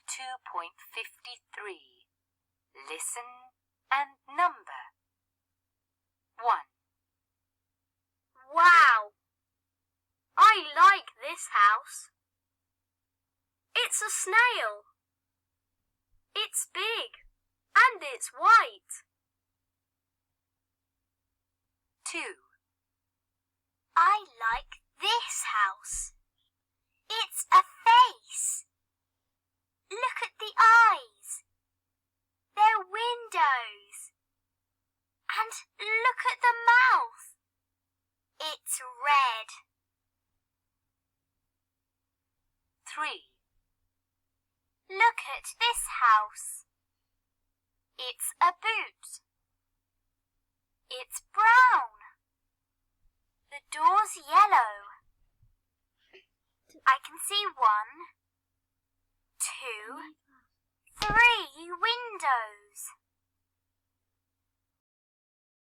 2.53. Listen and number. 1. Wow! I like this house. It's a snail. It's big and it's white. 2. I like this house. It's a face. Look at the eyes. They're windows. And look at the mouth. It's red. 3. Look at this house. It's a boot. It's brown. The door's yellow. I can see 1, 2, 3 windows.